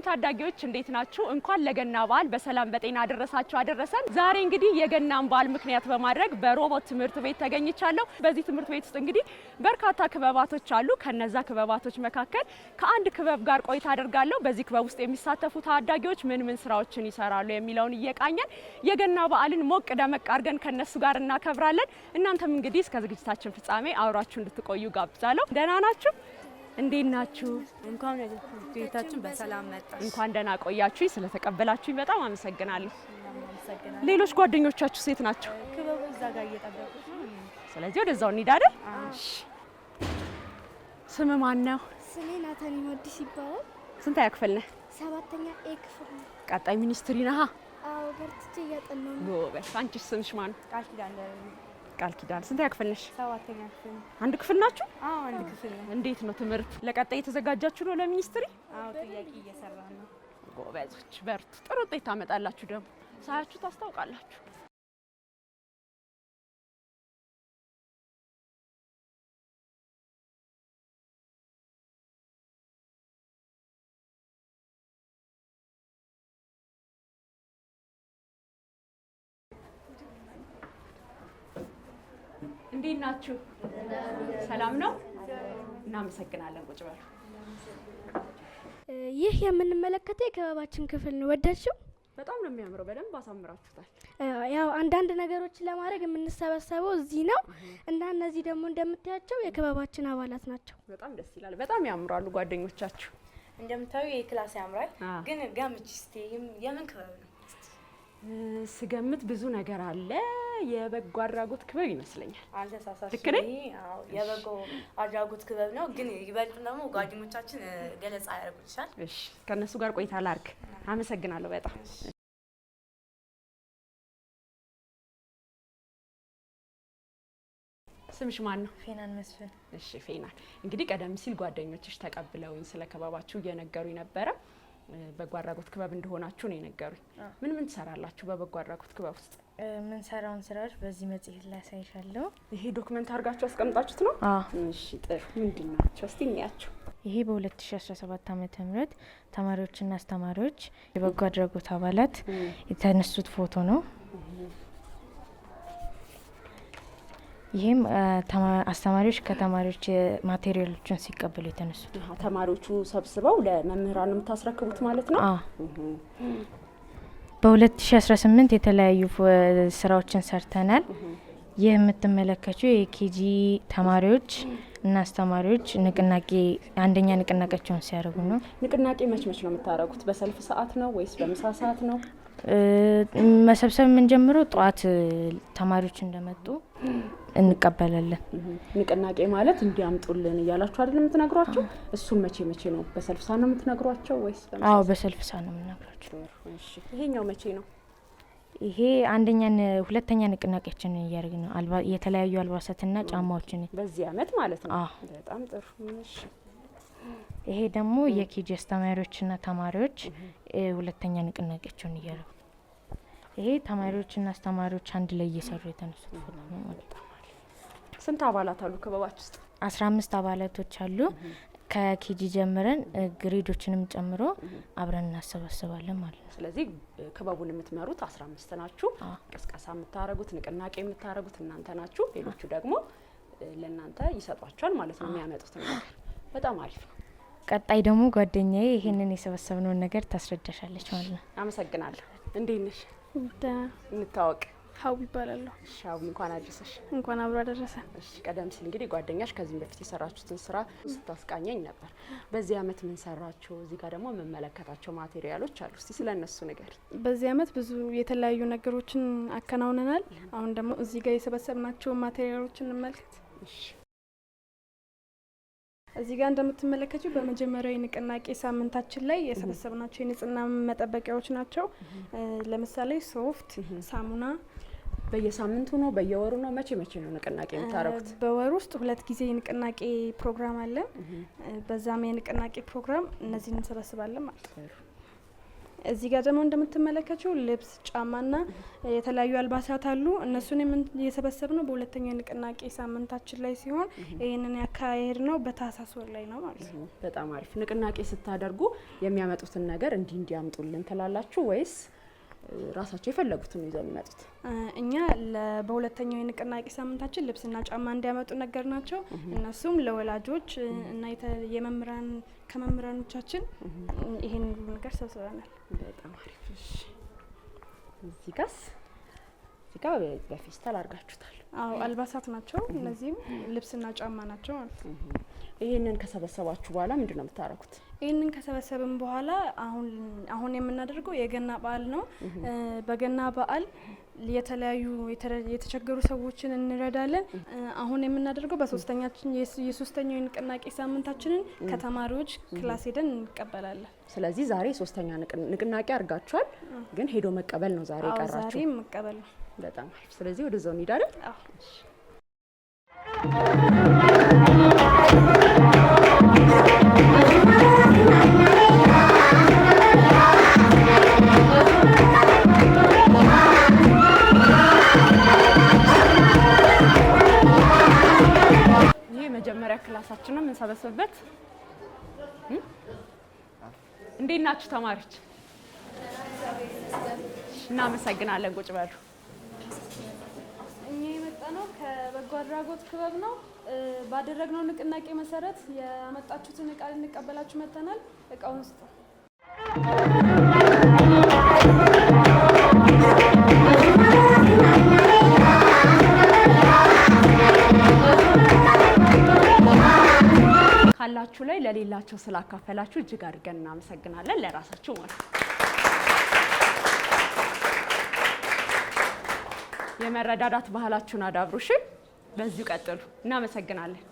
ታዳጊዎች እንዴት ናችሁ? እንኳን ለገና በዓል በሰላም በጤና አደረሳችሁ አደረሰን። ዛሬ እንግዲህ የገናን በዓል ምክንያት በማድረግ በሮቦት ትምህርት ቤት ተገኝቻለሁ። በዚህ ትምህርት ቤት ውስጥ እንግዲህ በርካታ ክበባቶች አሉ። ከነዛ ክበባቶች መካከል ከአንድ ክበብ ጋር ቆይታ አደርጋለሁ። በዚህ ክበብ ውስጥ የሚሳተፉ ታዳጊዎች ምን ስራዎችን ይሰራሉ የሚለውን እየቃኘን የገና በዓልን ሞቅ ደመቅ አድርገን ከነሱ ጋር እናከብራለን። እናንተም እንግዲህ እስከ ዝግጅታችን ፍጻሜ አብራችሁ እንድትቆዩ ጋብዛለሁ። ደህና ናችሁ? እንዴት ናችሁ? እንኳን ቤታችን በሰላም መጣ። እንኳን ደህና ቆያችሁኝ። ስለተቀበላችሁኝ በጣም አመሰግናለሁ። ሌሎች ጓደኞቻችሁ ሴት ናቸው? ክበቡ እዛ ጋር እየጠበቁ ነው። ስለዚህ ወደዛው እንሂድ አይደል? እሺ። ስም ማን ነው? ስሜ ናታኒ ወዲስ ይባላል። ስንተኛ ክፍል ነህ? 7ኛ ኤ ክፍል። ቀጣይ ሚኒስትሪ ነህ? አዎ፣ በርትቼ እያጠናሁ ነው። ጎበዝ። አንቺስ ስምሽ ማን? ቃል ኪዳን። ቃል ኪዳን። ስንተኛ ክፍል ነሽ? 7ኛ ክፍል። አንድ ክፍል ናችሁ? አዎ፣ አንድ ክፍል ነው። እንዴት ነው ትምህርት? ለቀጣይ የተዘጋጃችሁ ነው ለሚኒስትሪ? አዎ፣ ጥያቄ እየሰራን ነው። ጎበዞች፣ በርቱ። ጥሩ ውጤት ታመጣላችሁ። ደግሞ ሳያችሁ ታስታውቃላችሁ። እንዴት ናችሁ? ሰላም ነው? እናመሰግናለን። ቁጭ በሉ። ይህ የምንመለከተው የክበባችን ክፍል ነው። ወደድሽው? በጣም ነው የሚያምረው። በደንብ አሳምራችሁታል። ያው አንዳንድ ነገሮችን ለማድረግ የምንሰበሰበው እዚህ ነው እና እነዚህ ደግሞ እንደምታያቸው የክበባችን አባላት ናቸው። በጣም ደስ ይላል። በጣም ያምራሉ ጓደኞቻችሁ። እንደምታዩ የክላስ ያምራል። ግን ገምች እስቲ የምን ክበብ ነው? ስገምት ብዙ ነገር አለ። የበጎ አድራጎት ክበብ ይመስለኛል። አልተሳሳትሽም። ልክ ነኝ? አዎ፣ የበጎ አድራጎት ክበብ ነው። ግን ይበልጥ ደግሞ ጓደኞቻችን ገለጻ ያደርጉልሻል። እሺ፣ ከነሱ ጋር ቆይታ ላድርግ። አመሰግናለሁ በጣም። ስምሽ ማን ነው? ፌናን መስፍን። እሺ ፌናን፣ እንግዲህ ቀደም ሲል ጓደኞችሽ ተቀብለውኝ ስለ ክበባችሁ እየነገሩኝ ነበረ። በጎ አድራጎት ክበብ እንደሆናችሁ ነው የነገሩኝ። ምን ትሰራላችሁ በበጎ አድራጎት ክበብ ውስጥ? ምን ሰራውን ስራዎች በዚህ መጽሔት ላይ አሳይሻለሁ። ይሄ ዶክመንት አድርጋችሁ አስቀምጣችሁት ነው? እሺ ጥሩ። ምንድን ናቸው እስቲ እንያቸው። ይሄ በ2017 ዓ.ም ተማሪዎችና አስተማሪዎች የበጎ አድራጎት አባላት የተነሱት ፎቶ ነው። ይሄም አስተማሪዎች ከተማሪዎች ማቴሪያሎችን ሲቀበሉ የተነሱት። ተማሪዎቹ ሰብስበው ለመምህራን የምታስረክቡት ማለት ነው? በ2018 የተለያዩ ስራዎችን ሰርተናል። ይህ የምትመለከቱው የኬጂ ተማሪዎች እና አስተማሪዎች አንደኛ ንቅናቄያቸውን ሲያደርጉ ነው። ንቅናቄ መች ነው የምታደርጉት? በሰልፍ ሰዓት ነው ወይስ በምሳ ሰዓት ነው? መሰብሰብ የምንጀምረው ጠዋት ተማሪዎች እንደመጡ እንቀበላለን። ንቅናቄ ማለት እንዲያምጡልን እያላችሁ አይደል የምትነግሯቸው? እሱን መቼ ነው? በሰልፍ ሰዓት ነው የምትነግሯቸው ወይስ በምሳ? አዎ፣ በሰልፍ ሰዓት ነው የምንነግራቸው። እሺ፣ ይሄኛው መቼ ነው? ይሄ ሁለተኛ ንቅናቄያችን እያደረግን ነው። የተለያዩ አልባሳትና ጫማዎችን በዚህ አመት ማለት ነው። በጣም ጥሩ። እሺ፣ ይሄ ደግሞ የኬጂ አስተማሪዎችና ተማሪዎች ሁለተኛ ንቅናቄያቸውን እያደረጉ። ይሄ ተማሪዎችና አስተማሪዎች አንድ ላይ እየሰሩ የተነሱት ፎቶ ነው ማለት ነው። ስንት አባላት አሉ ክበባችሁ ውስጥ? 15 አባላቶች አሉ። ከኬጂ ጀምረን ግሬዶችንም ጨምሮ አብረን እናሰባስባለን ማለት ነው። ስለዚህ ክበቡን የምትመሩት 15 ናችሁ። ቅስቀሳ የምታረጉት ንቅናቄ የምታረጉት እናንተ ናችሁ። ሌሎቹ ደግሞ ለእናንተ ይሰጧቸዋል ማለት ነው የሚያመጡት ነገር። በጣም አሪፍ ነው። ቀጣይ ደግሞ ጓደኛዬ ይሄንን የሰበሰብነውን ነገር ታስረዳሻለች ማለት ነው። አመሰግናለሁ። እንዴት ነሽ? ደህና። እንታወቅ። ሀው ይባላለሁ። ሻው፣ እንኳን አደረሰሽ። እንኳን አብሮ አደረሰ። እሺ፣ ቀደም ሲል እንግዲህ ጓደኛሽ ከዚህ በፊት የሰራችሁትን ስራ ስታስቃኘኝ ነበር። በዚህ አመት ምን ሰራችሁ? እዚህ ጋር ደግሞ የምመለከታቸው ማቴሪያሎች አሉ። እስቲ ስለነሱ ነገር። በዚህ አመት ብዙ የተለያዩ ነገሮችን አከናውነናል። አሁን ደግሞ እዚህ ጋር የሰበሰብናቸው ማቴሪያሎችን እንመልከት። እሺ፣ እዚህ ጋር እንደምትመለከቱ በመጀመሪያው የንቅናቄ ሳምንታችን ላይ የሰበሰብናቸው የንጽህና መጠበቂያዎች ናቸው። ለምሳሌ ሶፍት፣ ሳሙና። በየሳምንቱ ነው በየወሩ ነው? መቼ ነው ንቅናቄ የምታረጉት? በወር ውስጥ 2 ጊዜ የንቅናቄ ፕሮግራም አለ። በዛም የንቅናቄ ፕሮግራም እነዚህን እንሰበስባለን ማለት ነው። እዚህ ጋር ደግሞ እንደምትመለከቱ ልብስ፣ ጫማና የተለያዩ አልባሳት አሉ። እነሱን የሰበሰብነው በሁለተኛው ንቅናቄ ሳምንታችን ላይ ሲሆን ይህንን ያካሄድነው በታህሳስ ወር ላይ ነው ማለት ነው። በጣም አሪፍ። ንቅናቄ ስታደርጉ የሚያመጡትን ነገር እንዲያምጡልን ትላላችሁ ወይስ ራሳቸው የፈለጉትን ይዘው የሚመጡት? እኛ በሁለተኛው የንቅናቄ ሳምንታችን ልብስና ጫማ እንዲያመጡ ነገር ናቸው። እነሱም ለወላጆች እና የመምህራን ከመምህራኖቻችን ይሄን ሁሉ ነገር ሰብስበናል። በጣም አሪፍ። እዚህ ጋር በፌስታል አድርጋችሁታል? አዎ አልባሳት ናቸው። እነዚህም ልብስና ጫማ ናቸው ማለት ነው። ይሄንን ከሰበሰባችሁ በኋላ ምንድነው የምታረጉት? ይሄንን ከሰበሰብን በኋላ አሁን የምናደርገው የገና በዓል ነው። በገና በዓል የተለያዩ የተቸገሩ ሰዎችን እንረዳለን። አሁን የምናደርገው የሶስተኛው ንቅናቄ ሳምንታችንን ከተማሪዎች ክላስ ሄደን እንቀበላለን። ስለዚህ ዛሬ ሶስተኛ ንቅናቄ አድርጋችኋል፣ ግን ሄዶ መቀበል ነው ዛሬ የቀራችሁ? ዛሬ መቀበል ነው። በጣም አሪፍ። ስለዚህ ወደዛው እንሄዳለን። ይሄ መጀመሪያ ክላሳችን ነው የምንሰበስብበት። እንዴት ናችሁ ተማሪዎች? እናመሰግናለን። ቁጭ በሉ። እኛ የመጣነው ከበጎ አድራጎት ክበብ ነው። ባደረግነው ንቅናቄ መሰረት ያመጣችሁትን እቃ ልንቀበላችሁ መጥተናል። እቃውን ውስጥ ካላችሁ ላይ ለሌላቸው ስላካፈላችሁ እጅግ አድርገን እናመሰግናለን። ለራሳችሁ ማለት የመረዳዳት ባህላችሁን አዳብሩ። እሺ፣ በዚሁ ቀጥሉ። እናመሰግናለን።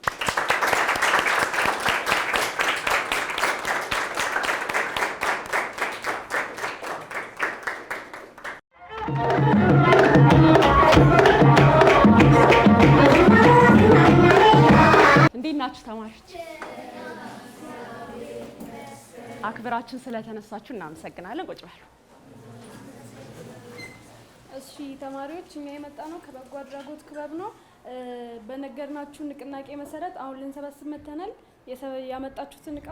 እንዴት ናችሁ ተማሪዎች? አክብራችን ስለተነሳችሁ እናመሰግናለን። ቁጭ በሉ። እሺ ተማሪዎች፣ እኛ የመጣነው ከበጎ አድራጎት ክበብ ነው። በነገርናችሁ ንቅናቄ መሰረት አሁን ልንሰበስብ መጥተናል። ያመጣችሁትን እቃ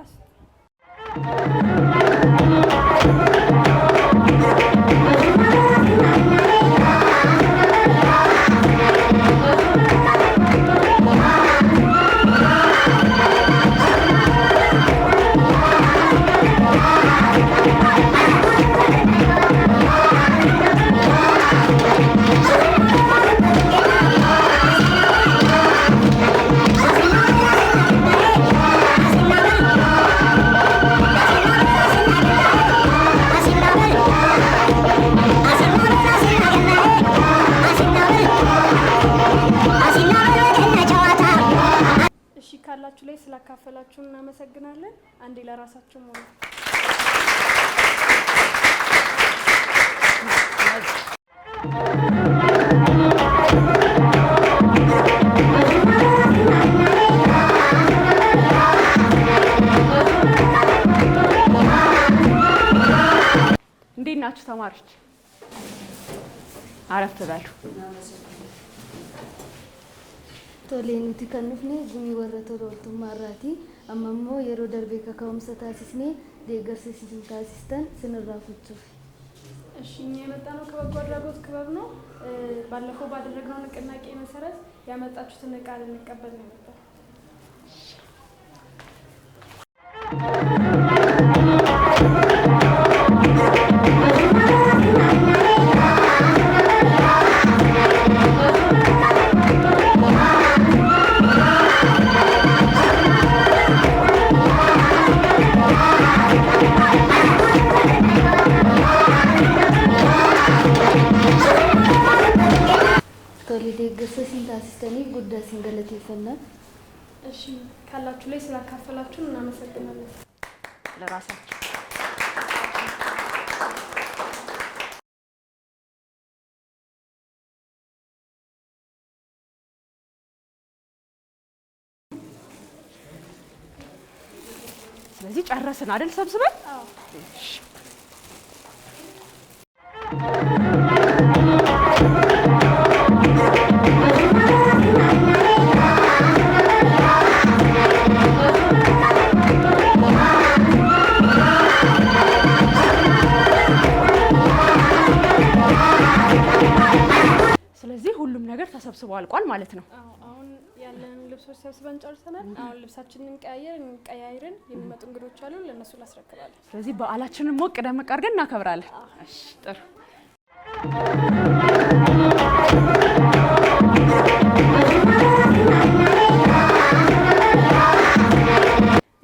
ካላችሁ ላይ ስላካፈላችሁ እናመሰግናለን። አንዴ ለራሳችሁ ሞሉ። እንዴት ናችሁ ተማሪዎች? አረፍ በሉ። Tole nuti kan dhufne gumii warra tola ooltummaa irraati. Amma immoo yeroo darbee kaka'umsa taasisnee deeggarsa isin taasistan sinirraa fudhachuuf. እሺ እኛ የመጣነው ከበጎ አድራጎት ክበብ ነው። ባለፈው ባደረግነው ንቅናቄ መሰረት ያመጣችሁትን እቃ ልንቀበል ነው የመጣነው። deeggarsa isin taasistanii guddaa isin galateeffannaa. እሺ ካላችሁ ላይ ስላካፈላችሁን እናመሰግናለን። ለራሳችሁ ስለዚህ ጨረስን አይደል? ሰብስበን ስለዚህ ሁሉም ነገር ተሰብስቦ አልቋል ማለት ነው። አሁን ያለን ልብሶች ሰብስበን ጨርሰናል። አሁን ልብሳችንን ቀያይረን የሚመጡ እንግዶች አሉ፣ ለነሱ እናስረክባለን። ስለዚህ በዓላችንን ሞቅ ደመቅ አድርገን እናከብራለን። እሺ ጥሩ።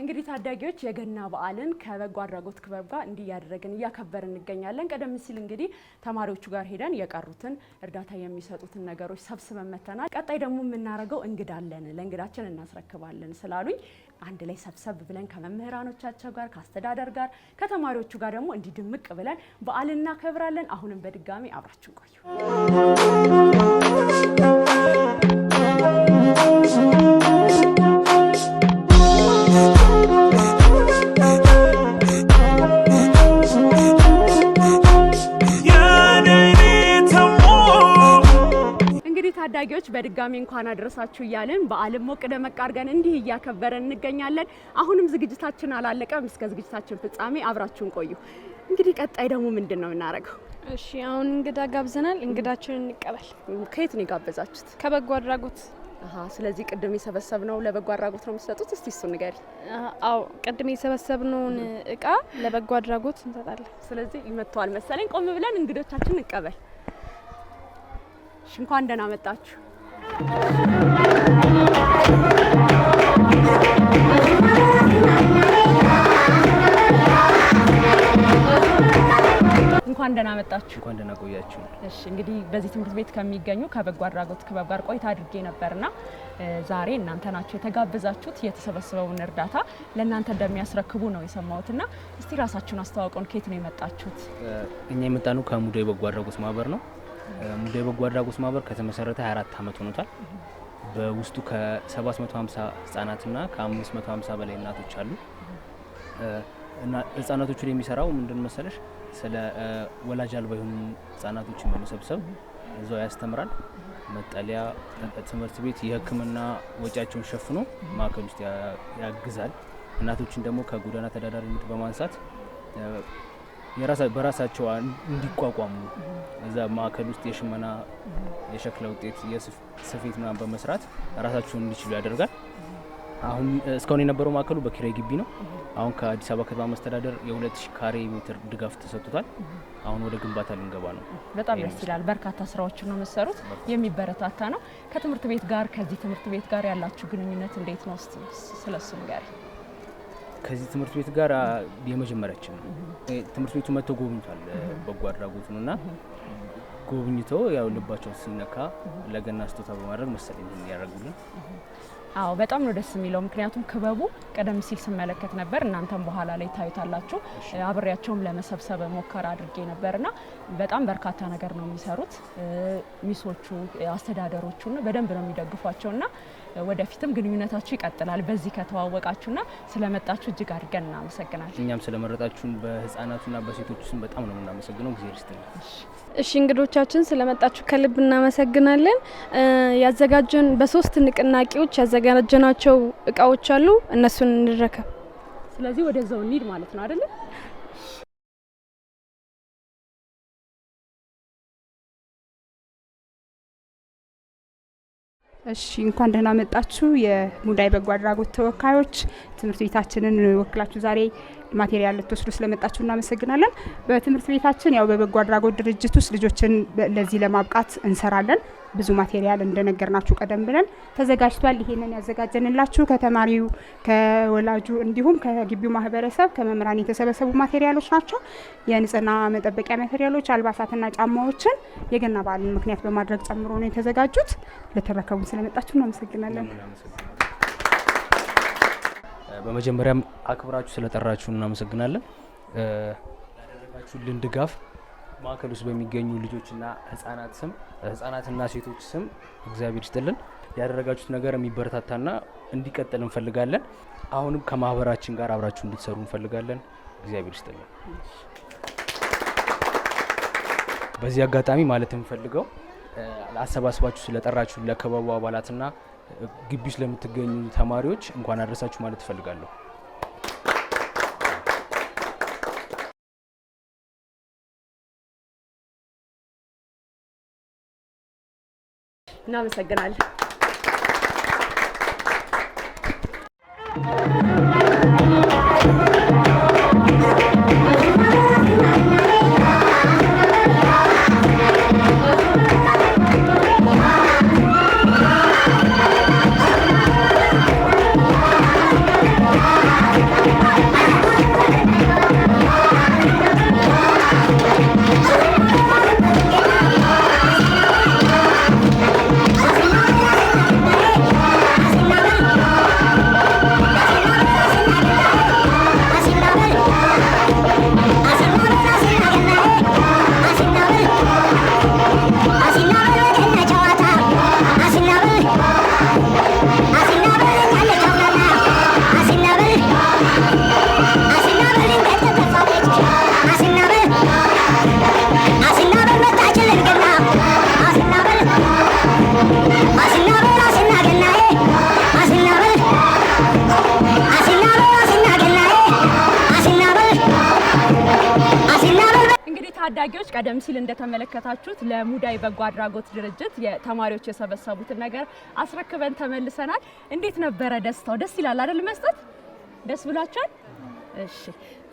እንግዲህ ታዳጊዎች የገና በዓልን ከበጎ አድራጎት ክበብ ጋር እንዲህ እያደረግን እያከበርን እንገኛለን። ቀደም ሲል እንግዲህ ተማሪዎቹ ጋር ሄደን የቀሩትን እርዳታ የሚሰጡትን ነገሮች ሰብስበን መተናል። ቀጣይ ደግሞ የምናደርገው እንግዳ አለን፣ ለእንግዳችን እናስረክባለን ስላሉኝ አንድ ላይ ሰብሰብ ብለን ከመምህራኖቻቸው ጋር ከአስተዳደር ጋር ከተማሪዎቹ ጋር ደግሞ እንዲህ ድምቅ ብለን በዓልን እናከብራለን። አሁንም በድጋሚ አብራችሁ ቆዩ። ታዳጊዎች በድጋሚ እንኳን አደረሳችሁ እያልን በዓልን ሞቅ ደመቅ አድርገን እንዲህ እያከበረን እንገኛለን። አሁንም ዝግጅታችን አላለቀም። እስከ ዝግጅታችን ፍጻሜ አብራችሁን ቆዩ። እንግዲህ ቀጣይ ደግሞ ምንድን ነው የምናደርገው? እሺ አሁን እንግዳ ጋብዘናል። እንግዳችንን እንቀበል። ከየት ነው የጋበዛችሁት? ከበጎ አድራጎት። ስለዚህ ቅድም የሰበሰብነው ለበጎ አድራጎት ነው የምትሰጡት? እስቲ እሱን ንገሪ። አዎ ቅድም የሰበሰብነውን እቃ ለበጎ አድራጎት እንሰጣለን። ስለዚህ ይመጣዋል መሰለኝ። ቆም ብለን እንግዶቻችንን እንቀበል። እንኳን ደህና መጣችሁ። እንኳን ደህና መጣችሁ። እንኳን ደህና ቆያችሁ። እሺ እንግዲህ በዚህ ትምህርት ቤት ከሚገኙ ከበጎ አድራጎት ክበብ ጋር ቆይታ አድርጌ ነበርና ዛሬ እናንተ ናችሁ የተጋበዛችሁት። የተሰበሰበውን እርዳታ ለእናንተ እንደሚያስረክቡ ነው የሰማሁትና እስቲ ራሳችሁን አስተዋውቁን። ከየት ነው የመጣችሁት? እኛ የመጣነው ከሙዳይ በጎ አድራጎት ማህበር ነው። ሙዳይ በጎ አድራጎት ማህበር ከተመሰረተ 24 ዓመት ሆኖታል። በውስጡ ከ750 ህጻናትና ከ550 በላይ እናቶች አሉ። እና ህጻናቶቹን የሚሰራው ምንድን መሰለሽ ስለ ወላጅ አልባ የሆኑ ህጻናቶችን በመሰብሰብ እዛው ያስተምራል። መጠለያ፣ ትምህርት ቤት፣ የህክምና ወጪያቸውን ሸፍኖ ማዕከል ውስጥ ያግዛል። እናቶችን ደግሞ ከጎዳና ተዳዳሪነት በማንሳት በራሳቸው እንዲቋቋሙ እዛ ማዕከል ውስጥ የሽመና የሸክላ ውጤት የስፌት ምናምን በመስራት ራሳቸውን እንዲችሉ ያደርጋል። አሁን እስካሁን የነበረው ማዕከሉ በኪራይ ግቢ ነው። አሁን ከአዲስ አበባ ከተማ መስተዳደር የ2000 ካሬ ሜትር ድጋፍ ተሰጥቷል። አሁን ወደ ግንባታ ልንገባ ነው። በጣም ደስ ይላል። በርካታ ስራዎችን ነው የምትሰሩት፣ የሚበረታታ ነው። ከትምህርት ቤት ጋር ከዚህ ትምህርት ቤት ጋር ያላችሁ ግንኙነት እንዴት ነው? ስለሱ ጋር ከዚህ ትምህርት ቤት ጋር የመጀመሪያችን ነው። ትምህርት ቤቱ መጥቶ ጎብኝቷል በጎ አድራጎቱን እና ጎብኝቶ ያው ልባቸው ሲነካ ለገና ስጦታ በማድረግ መሰለኝ ያደርጉልን። አዎ በጣም ነው ደስ የሚለው። ምክንያቱም ክበቡ ቀደም ሲል ስመለከት ነበር፣ እናንተም በኋላ ላይ ታዩታላችሁ። አብሬያቸውም ለመሰብሰብ ሞከራ አድርጌ ነበርና በጣም በርካታ ነገር ነው የሚሰሩት። ሚሶቹ አስተዳደሮቹና በደንብ ነው የሚደግፏቸውና ወደፊትም ግንኙነታችሁ ይቀጥላል። በዚህ ከተዋወቃችሁና ስለመጣችሁ እጅግ አድርገን እናመሰግናለን። እኛም ስለመረጣችሁን በህፃናቱና በሴቶቹ ስም በጣም ነው የምናመሰግነው። ጊዜ ይስጥልኝ። እሺ እንግዶቻችን ስለመጣችሁ ከልብ እናመሰግናለን። ያዘጋጀን በሶስት ንቅናቄዎች ያዘጋጀናቸው እቃዎች አሉ፣ እነሱን እንረከብ። ስለዚህ ወደዛው እንሂድ ማለት ነው አይደል? እሺ እንኳን ደህና መጣችሁ የሙዳይ በጎ አድራጎት ተወካዮች። ትምህርት ቤታችንን ወክላችሁ ዛሬ ማቴሪያል ልትወስዱ ስለመጣችሁ እናመሰግናለን። በትምህርት ቤታችን ያው በበጎ አድራጎት ድርጅት ውስጥ ልጆችን ለዚህ ለማብቃት እንሰራለን። ብዙ ማቴሪያል እንደነገርናችሁ ቀደም ብለን ተዘጋጅቷል። ይሄንን ያዘጋጀንላችሁ ከተማሪው ከወላጁ እንዲሁም ከግቢው ማህበረሰብ ከመምህራን የተሰበሰቡ ማቴሪያሎች ናቸው። የንጽህና መጠበቂያ ማቴሪያሎች፣ አልባሳትና ጫማዎችን የገና በዓልን ምክንያት በማድረግ ጨምሮ ነው የተዘጋጁት። ለተረከቡን ስለመጣችሁ እናመሰግናለን። በመጀመሪያም አክብራችሁ ስለጠራችሁ እናመሰግናለን። ያደረጋችሁልን ድጋፍ ማዕከል ውስጥ በሚገኙ ልጆችና ህጻናትና ሴቶች ስም እግዚአብሔር ይስጥልን። ያደረጋችሁት ነገር የሚበረታታና እንዲቀጥል እንፈልጋለን። አሁንም ከማህበራችን ጋር አብራችሁ እንድትሰሩ እንፈልጋለን። እግዚአብሔር ይስጥልን። በዚህ አጋጣሚ ማለት የምፈልገው አሰባስባችሁ ስለጠራችሁ ለክበቡ አባላትና ግቢ ውስጥ ለምትገኙ ተማሪዎች እንኳን አደረሳችሁ ማለት እፈልጋለሁ። እናመሰግናለን። ታዳጊዎች ቀደም ሲል እንደተመለከታችሁት ለሙዳይ በጎ አድራጎት ድርጅት የተማሪዎች የሰበሰቡትን ነገር አስረክበን ተመልሰናል። እንዴት ነበረ ደስታው? ደስ ይላል አይደል? መስጠት ደስ ብሏችኋል? እሺ፣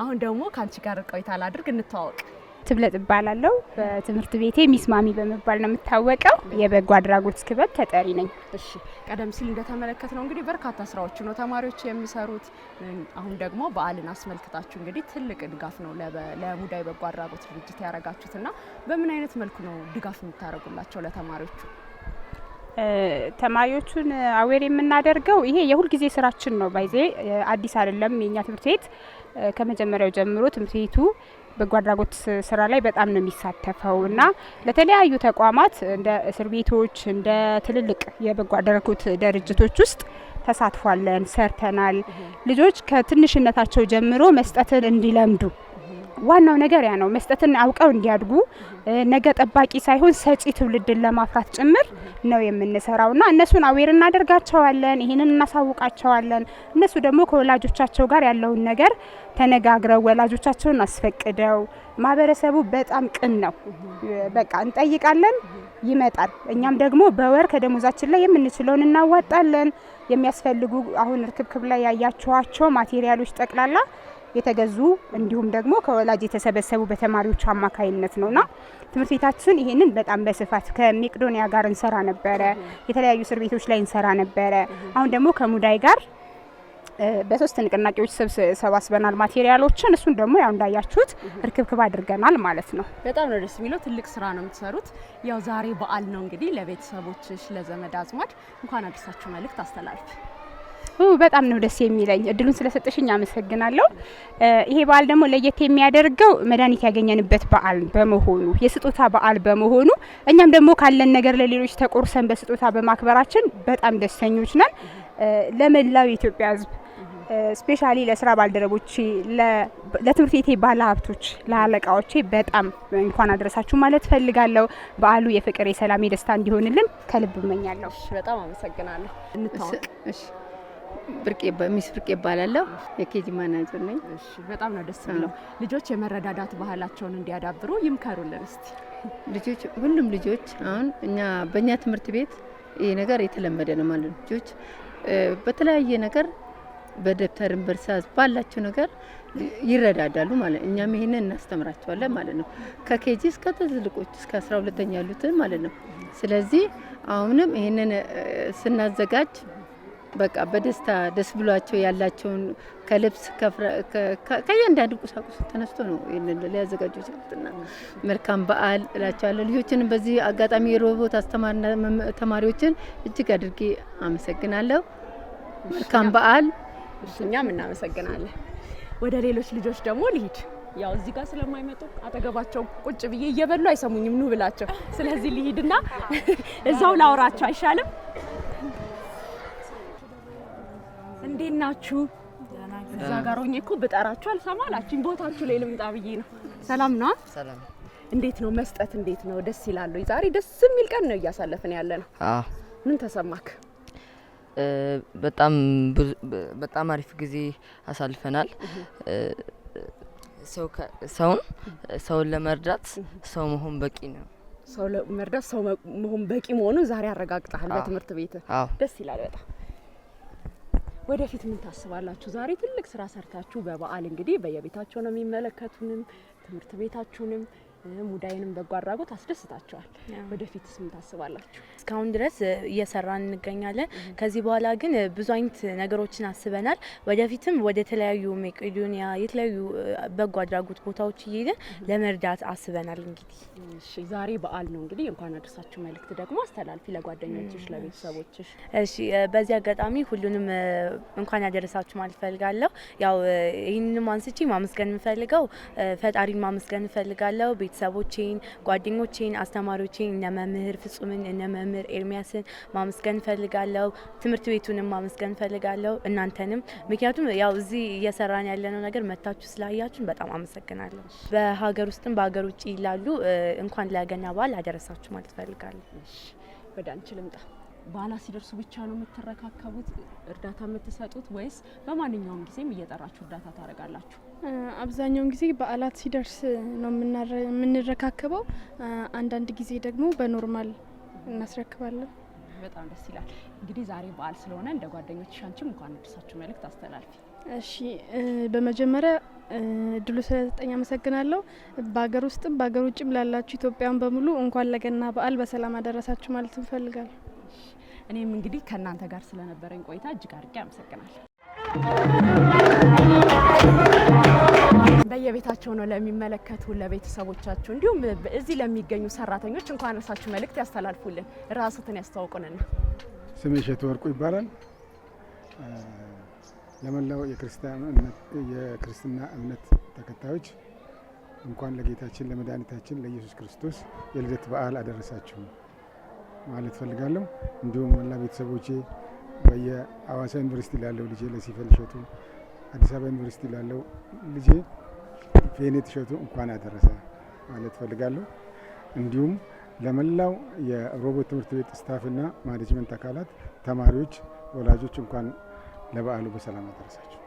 አሁን ደግሞ ካንቺ ጋር ቆይታ ላድርግ፣ እንተዋወቅ። ትብለጥ እባላለሁ። በትምህርት ቤቴ ሚስማሚ በመባል ነው የምታወቀው። የበጎ አድራጎት ክበብ ተጠሪ ነኝ። እሺ፣ ቀደም ሲል እንደተመለከትነው እንግዲህ በርካታ ስራዎች ነው ተማሪዎች የሚሰሩት። አሁን ደግሞ በዓልን አስመልክታችሁ እንግዲህ ትልቅ ድጋፍ ነው ለሙዳይ በጎ አድራጎት ድርጅት ያደረጋችሁትና በምን አይነት መልኩ ነው ድጋፍ የምታደርጉላቸው ለተማሪዎቹ? ተማሪዎቹን አዌር የምናደርገው ይሄ የሁል ጊዜ ስራችን ነው። ባይዜ አዲስ አይደለም። የኛ ትምህርት ቤት ከመጀመሪያው ጀምሮ ትምህርት ቤቱ በጎ አድራጎት ስራ ላይ በጣም ነው የሚሳተፈው እና ለተለያዩ ተቋማት እንደ እስር ቤቶች እንደ ትልልቅ የበጎ አድራጎት ድርጅቶች ውስጥ ተሳትፏለን፣ ሰርተናል። ልጆች ከትንሽነታቸው ጀምሮ መስጠትን እንዲለምዱ ዋናው ነገር ያ ነው። መስጠትን አውቀው እንዲያድጉ ነገ ጠባቂ ሳይሆን ሰጪ ትውልድን ለማፍራት ጭምር ነው የምንሰራውና እነሱን አዌር እናደርጋቸዋለን፣ ይሄንን እናሳውቃቸዋለን። እነሱ ደግሞ ከወላጆቻቸው ጋር ያለውን ነገር ተነጋግረው ወላጆቻቸውን አስፈቅደው ማህበረሰቡ በጣም ቅን ነው። በቃ እንጠይቃለን፣ ይመጣል። እኛም ደግሞ በወር ከደሞዛችን ላይ የምንችለውን እናዋጣለን። የሚያስፈልጉ አሁን ርክብክብ ላይ ያያችኋቸው ማቴሪያሎች ጠቅላላ የተገዙ እንዲሁም ደግሞ ከወላጅ የተሰበሰቡ በተማሪዎች አማካይነት ነውና ትምህርት ቤታችን ይሄንን በጣም በስፋት ከመቄዶንያ ጋር እንሰራ ነበረ። የተለያዩ እስር ቤቶች ላይ እንሰራ ነበረ። አሁን ደግሞ ከሙዳይ ጋር በሶስት ንቅናቄዎች ሰባስበናል ማቴሪያሎችን። እሱን ደግሞ ያው እንዳያችሁት ርክብክብ አድርገናል ማለት ነው። በጣም ነው ደስ የሚለው። ትልቅ ስራ ነው የምትሰሩት። ያው ዛሬ በዓል ነው እንግዲህ ለቤተሰቦችሽ ለዘመድ አዝማድ እንኳን አደረሳችሁ መልእክት አስተላልፍ። በጣም ነው ደስ የሚለኝ። እድሉን ስለሰጠሽኝ አመሰግናለሁ። ይሄ በዓል ደግሞ ለየት የሚያደርገው መድኃኒት ያገኘንበት በዓል በመሆኑ የስጦታ በዓል በመሆኑ እኛም ደግሞ ካለን ነገር ለሌሎች ተቆርሰን በስጦታ በማክበራችን በጣም ደስተኞች ነን። ለመላው የኢትዮጵያ ሕዝብ ስፔሻሊ ለስራ ባልደረቦቼ፣ ለትምህርት ቤቴ ባለሀብቶች፣ ለአለቃዎቼ በጣም እንኳን አደረሳችሁ ማለት ፈልጋለሁ። በዓሉ የፍቅር የሰላም የደስታ እንዲሆንልን ከልብ እመኛለሁ። በጣም አመሰግናለሁ። እንታወቅ። እሺ፣ ሚስ ብርቄ እባላለሁ። የኬጂ ማናጀር ነኝ። እሺ፣ በጣም ነው ደስ የሚለው። ልጆች የመረዳዳት ባህላቸውን እንዲያዳብሩ ይምከሩልን እስቲ። ልጆች ሁሉም ልጆች አሁን በእኛ ትምህርት ቤት ይሄ ነገር የተለመደ ነው ማለት ነው። ልጆች በተለያየ ነገር በደብተርም በእርሳስ ባላቸው ነገር ይረዳዳሉ ማለት ነው። እኛም ይሄንን እናስተምራቸዋለን ማለት ነው። ከኬጂ እስከ ትልቆች እስከ 12ኛ ያሉትን ማለት ነው። ስለዚህ አሁንም ይሄንን ስናዘጋጅ በቃ በደስታ ደስ ብሏቸው ያላቸውን ከልብስ ከእያንዳንዱ ቁሳቁስ ተነስቶ ነው ይሄንን ሊያዘጋጁ ይችላልና መልካም በዓል እላቸዋለሁ። ልጆችንም በዚህ አጋጣሚ የሮቦት ተማሪዎችን እጅግ አድርጌ አመሰግናለሁ። መልካም በዓል። እኛም እናመሰግናለን። ወደ ሌሎች ልጆች ደግሞ ልሂድ። ያው እዚህ ጋር ስለማይመጡ አጠገባቸው ቁጭ ብዬ እየበሉ አይሰሙኝም ኑ ብላቸው። ስለዚህ ልሂድና እዛው ላውራቸው አይሻልም? እንዴት ናችሁ? እዛ ጋር ሆኜ እኮ ብጠራችሁ አልሰማላችሁኝ። ቦታችሁ ላይ ልምጣ ብዬ ነው። ሰላም ነው? ሰላም። እንዴት ነው መስጠት? እንዴት ነው? ደስ ይላል። ዛሬ ደስ የሚል ቀን ነው እያሳለፍን ያለ ነው። ምን ተሰማክ? በጣም አሪፍ ጊዜ አሳልፈናል። ሰውን ለመርዳት ሰው መሆን በቂ ነው። ሰው ለመርዳት ሰው መሆን በቂ መሆኑን ዛሬ አረጋግጠሃል በትምህርት ቤት። ደስ ይላል በጣም። ወደፊት ምን ታስባላችሁ? ዛሬ ትልቅ ስራ ሰርታችሁ በበዓል እንግዲህ በየቤታችሁ ነው የሚመለከቱንም ትምህርት ቤታችሁንም ሙዳይንም በጎ አድራጎት አስደስታችኋል። ወደፊትስ ምን ታስባላችሁ? እስካሁን ድረስ እየሰራን እንገኛለን። ከዚህ በኋላ ግን ብዙ አይነት ነገሮችን አስበናል። ወደፊትም ወደ ተለያዩ መቄዶንያ የተለያዩ በጎ አድራጎት ቦታዎች እየሄድን ለመርዳት አስበናል። እንግዲህ እሺ፣ ዛሬ በዓል ነው እንግዲህ እንኳን አደረሳችሁ መልእክት ደግሞ አስተላልፊ ለጓደኞችሽ፣ ለቤተሰቦችሽ። እሺ፣ በዚህ አጋጣሚ ሁሉንም እንኳን ያደረሳችሁ ማለት ፈልጋለሁ። ያው ይህንንም አንስቼ ማመስገን የምፈልገው ፈጣሪን ማመስገን እፈልጋለሁ። ቤተሰቦቼን፣ ጓደኞቼን፣ አስተማሪዎቼን እነ መምህር ፍጹምን እነ መምህር ኤርሚያስን ማመስገን ፈልጋለሁ። ትምህርት ቤቱንም ማመስገን ፈልጋለሁ። እናንተንም ምክንያቱም ያው እዚህ እየሰራን ያለነው ነገር መታችሁ ስላያችሁን በጣም አመሰግናለሁ። በሀገር ውስጥም በሀገር ውጭ ይላሉ እንኳን ለገና በዓል አደረሳችሁ ማለት ፈልጋለሁ። ወደ አንቺ ልምጣ። በዓላት ሲደርሱ ብቻ ነው የምትረካከቡት እርዳታ የምትሰጡት ወይስ በማንኛውም ጊዜም እየጠራችሁ እርዳታ ታደርጋላችሁ? አብዛኛውን ጊዜ በዓላት ሲደርስ ነው የምንረካከበው። አንዳንድ ጊዜ ደግሞ በኖርማል እናስረክባለን። በጣም ደስ ይላል። እንግዲህ ዛሬ በዓል ስለሆነ እንደ ጓደኞችሽ አንቺም እንኳን አደረሳችሁ መልእክት አስተላልፊ። እሺ፣ በመጀመሪያ እድሉ ስለተሰጠኝ አመሰግናለሁ። በሀገር ውስጥም በሀገር ውጭም ላላችሁ ኢትዮጵያውያን በሙሉ እንኳን ለገና በዓል በሰላም አደረሳችሁ ማለት እንፈልጋለን። እኔም እንግዲህ ከእናንተ ጋር ስለነበረኝ ቆይታ እጅግ አድርጌ አመሰግናለሁ። በየቤታቸው ነው ለሚመለከቱ ለቤተሰቦቻቸው እንዲሁም እዚህ ለሚገኙ ሰራተኞች እንኳን አደረሳችሁ መልእክት ያስተላልፉልን። ራስዎትን ያስተዋውቁንና። ስሜ እሸቱ ወርቁ ይባላል። ለመላው የክርስትና እምነት ተከታዮች እንኳን ለጌታችን ለመድኃኒታችን ለኢየሱስ ክርስቶስ የልደት በዓል አደረሳችሁ ማለት ፈልጋለሁ። እንዲሁም መላ ቤተሰቦቼ በየአዋሳ ዩኒቨርሲቲ ላለው ልጄ ለሲፈል እሸቱ፣ አዲስ አበባ ዩኒቨርሲቲ ላለው ልጄ ፌኔት እሸቱ እንኳን አደረሰ ማለት ፈልጋለሁ። እንዲሁም ለመላው የሮቦት ትምህርት ቤት ስታፍና ማኔጅመንት አካላት፣ ተማሪዎች፣ ወላጆች እንኳን ለበዓሉ በሰላም አደረሳችሁ።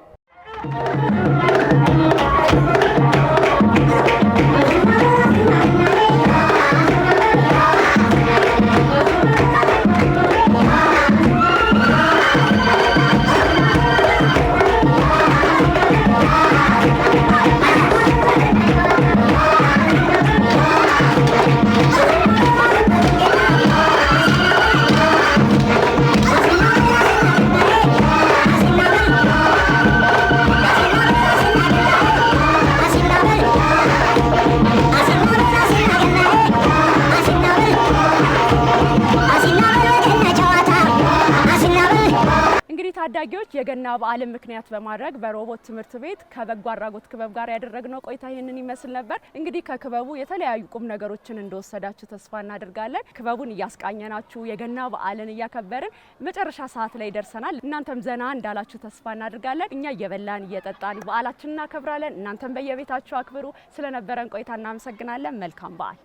ታዳጊዎች የገና በዓልን ምክንያት በማድረግ በሮቦት ትምህርት ቤት ከበጎ አድራጎት ክበብ ጋር ያደረግነው ቆይታ ይህንን ይመስል ነበር። እንግዲህ ከክበቡ የተለያዩ ቁም ነገሮችን እንደወሰዳችሁ ተስፋ እናደርጋለን። ክበቡን እያስቃኘናችሁ የገና በዓልን እያከበርን መጨረሻ ሰዓት ላይ ደርሰናል። እናንተም ዘና እንዳላችሁ ተስፋ እናደርጋለን። እኛ እየበላን እየጠጣን በዓላችንን እናከብራለን። እናንተም በየቤታችሁ አክብሩ። ስለነበረን ቆይታ እናመሰግናለን። መልካም በዓል።